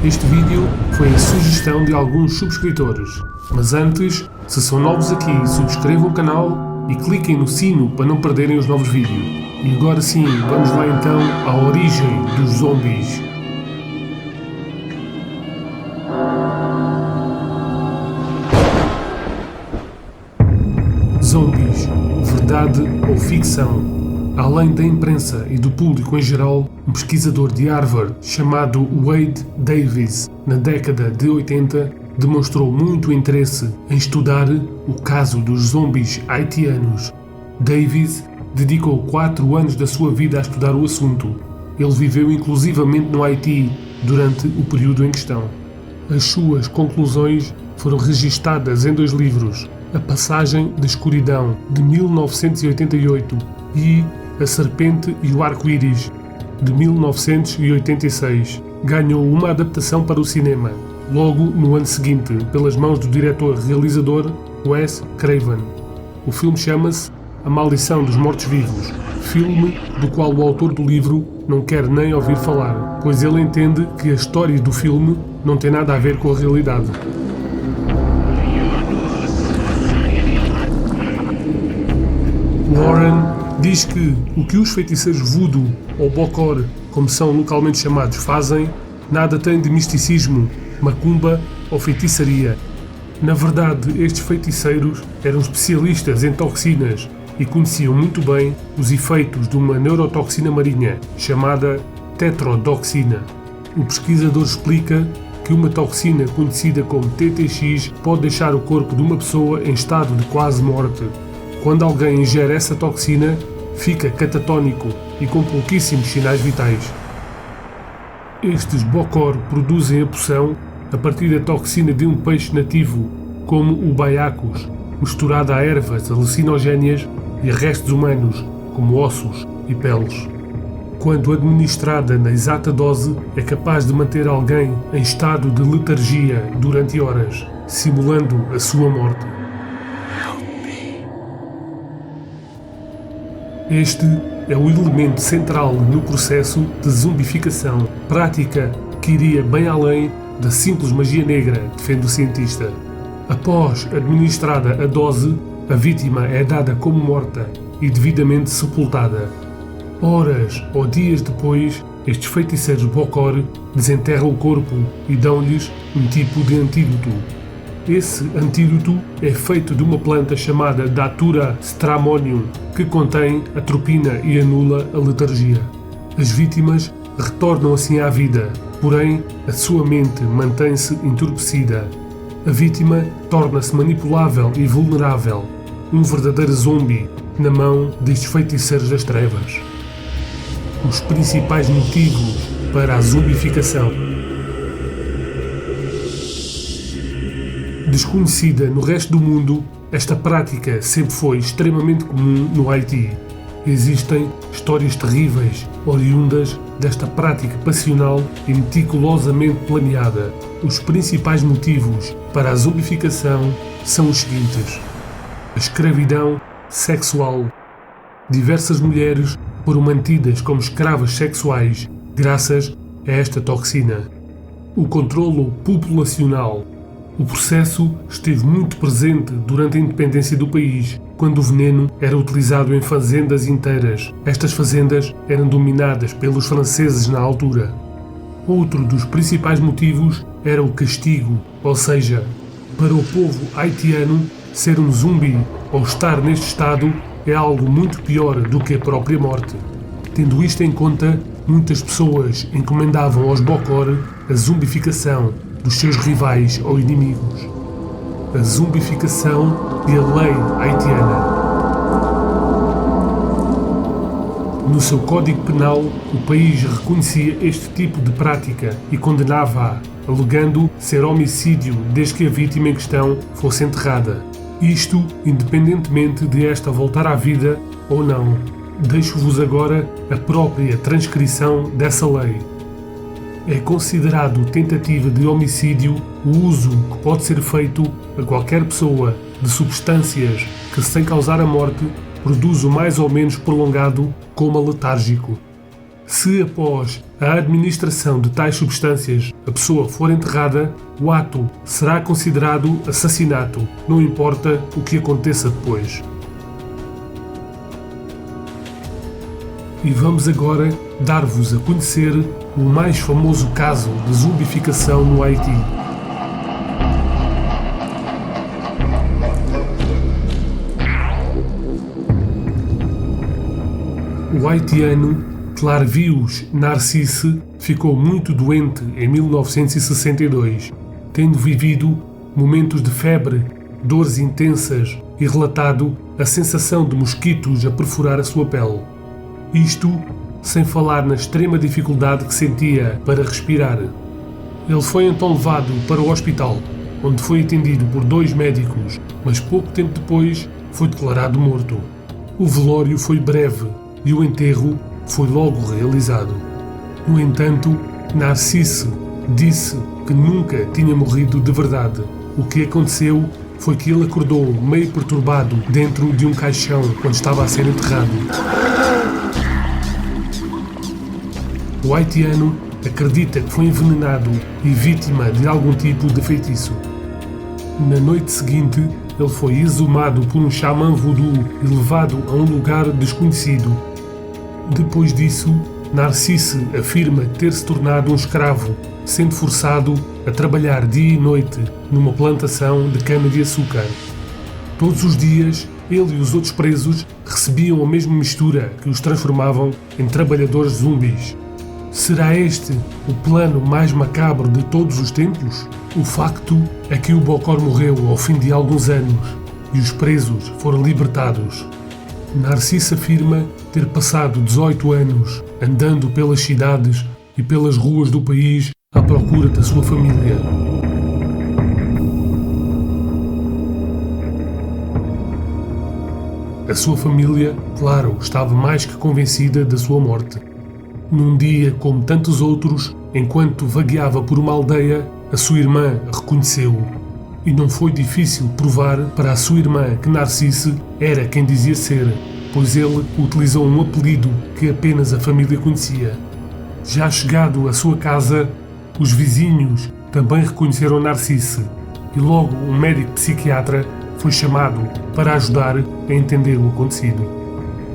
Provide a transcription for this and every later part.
Este vídeo foi a sugestão de alguns subscritores, mas antes, se são novos aqui, subscrevam o canal e cliquem no sino para não perderem os novos vídeos. E agora sim, vamos lá então à origem dos zombies. Zombies, verdade ou ficção? Além da imprensa e do público em geral, um pesquisador de Harvard chamado Wade Davis, na década de 80, demonstrou muito interesse em estudar o caso dos zombies haitianos. Davis dedicou 4 anos da sua vida a estudar o assunto. Ele viveu inclusivamente no Haiti durante o período em questão. As suas conclusões foram registadas em 2 livros, A Passagem da Escuridão, de 1988, e A Serpente e o Arco-Íris, de 1986. Ganhou uma adaptação para o cinema, logo no ano seguinte, pelas mãos do diretor-realizador Wes Craven. O filme chama-se A Maldição dos Mortos-Vivos, filme do qual o autor do livro não quer nem ouvir falar, pois ele entende que a história do filme não tem nada a ver com a realidade. Warren diz que o que os feiticeiros voodoo ou bokor, como são localmente chamados, fazem, nada tem de misticismo, macumba ou feitiçaria. Na verdade, estes feiticeiros eram especialistas em toxinas e conheciam muito bem os efeitos de uma neurotoxina marinha, chamada tetrodoxina. O pesquisador explica que uma toxina conhecida como TTX pode deixar o corpo de uma pessoa em estado de quase morte. Quando alguém ingere essa toxina, fica catatónico e com pouquíssimos sinais vitais. Estes bokor produzem a poção a partir da toxina de um peixe nativo, como o baiacus, misturada a ervas alucinogéneas e a restos humanos, como ossos e peles. Quando administrada na exata dose, é capaz de manter alguém em estado de letargia durante horas, simulando a sua morte. Este é o elemento central no processo de zombificação, prática que iria bem além da simples magia negra, defende o cientista. Após administrada a dose, a vítima é dada como morta e devidamente sepultada. Horas ou dias depois, estes feiticeiros bokor desenterram o corpo e dão-lhes um tipo de antídoto. Esse antídoto é feito de uma planta chamada Datura stramonium, que contém atropina e anula a letargia. As vítimas retornam assim à vida, porém a sua mente mantém-se entorpecida. A vítima torna-se manipulável e vulnerável, um verdadeiro zombie na mão destes feiticeiros das trevas. Os principais motivos para a zombificação. Desconhecida no resto do mundo, esta prática sempre foi extremamente comum no Haiti. Existem histórias terríveis oriundas desta prática passional e meticulosamente planeada. Os principais motivos para a zombificação são os seguintes: a escravidão sexual. Diversas mulheres foram mantidas como escravas sexuais graças a esta toxina. O controlo populacional. O processo esteve muito presente durante a independência do país, quando o veneno era utilizado em fazendas inteiras. Estas fazendas eram dominadas pelos franceses na altura. Outro dos principais motivos era o castigo, ou seja, para o povo haitiano, ser um zumbi ou estar neste estado é algo muito pior do que a própria morte. Tendo isto em conta, muitas pessoas encomendavam aos bokor a zombificação dos seus rivais ou inimigos. A zombificação e a lei haitiana. No seu Código Penal, o país reconhecia este tipo de prática e condenava-a, alegando ser homicídio desde que a vítima em questão fosse enterrada. Isto independentemente de esta voltar à vida ou não. Deixo-vos agora a própria transcrição dessa lei. É considerado tentativa de homicídio o uso que pode ser feito a qualquer pessoa de substâncias que, sem causar a morte, produz o mais ou menos prolongado coma letárgico. Se após a administração de tais substâncias a pessoa for enterrada, o ato será considerado assassinato, não importa o que aconteça depois. E vamos agora dar-vos a conhecer o mais famoso caso de zumbificação no Haiti. O haitiano Clarvius Narcisse ficou muito doente em 1962, tendo vivido momentos de febre, dores intensas e relatado a sensação de mosquitos a perfurar a sua pele. Isto sem falar na extrema dificuldade que sentia para respirar. Ele foi então levado para o hospital, onde foi atendido por 2 médicos, mas pouco tempo depois foi declarado morto. O velório foi breve e o enterro foi logo realizado. No entanto, Narcisse disse que nunca tinha morrido de verdade. O que aconteceu foi que ele acordou meio perturbado dentro de um caixão quando estava a ser enterrado. O haitiano acredita que foi envenenado e vítima de algum tipo de feitiço. Na noite seguinte, ele foi exumado por um xamã voodoo e levado a um lugar desconhecido. Depois disso, Narcisse afirma ter se tornado um escravo, sendo forçado a trabalhar dia e noite numa plantação de cana-de-açúcar. Todos os dias, ele e os outros presos recebiam a mesma mistura que os transformavam em trabalhadores zumbis. Será este o plano mais macabro de todos os tempos? O facto é que o Bokor morreu ao fim de alguns anos e os presos foram libertados. Narcisse afirma ter passado 18 anos andando pelas cidades e pelas ruas do país à procura da sua família. A sua família, claro, estava mais que convencida da sua morte. Num dia como tantos outros, enquanto vagueava por uma aldeia, a sua irmã reconheceu-o. E não foi difícil provar para a sua irmã que Narcisse era quem dizia ser, pois ele utilizou um apelido que apenas a família conhecia. Já chegado à sua casa, os vizinhos também reconheceram Narcisse e logo um médico psiquiatra foi chamado para ajudar a entender o acontecido.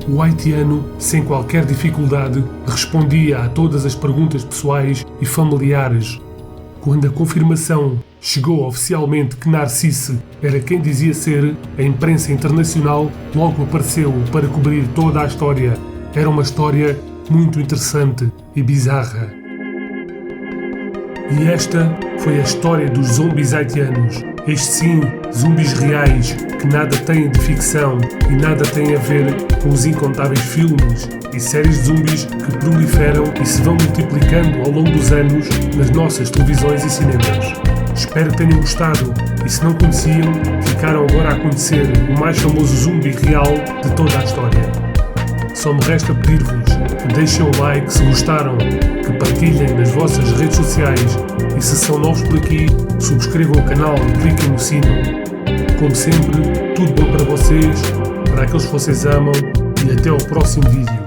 O haitiano, sem qualquer dificuldade, respondia a todas as perguntas pessoais e familiares. Quando a confirmação chegou oficialmente que Narcisse era quem dizia ser, a imprensa internacional logo apareceu para cobrir toda a história. Era uma história muito interessante e bizarra. E esta foi a história dos zumbis haitianos. Estes sim, zumbis reais, que nada têm de ficção e nada têm a ver com os incontáveis filmes e séries de zumbis que proliferam e se vão multiplicando ao longo dos anos nas nossas televisões e cinemas. Espero que tenham gostado e se não conheciam, ficaram agora a conhecer o mais famoso zumbi real de toda a história. Só me resta pedir-vos que deixem um like se gostaram, que partilhem nas vossas redes sociais e se são novos por aqui, subscrevam o canal e cliquem no sino. Como sempre, tudo bom para vocês, para aqueles que vocês amam e até ao próximo vídeo.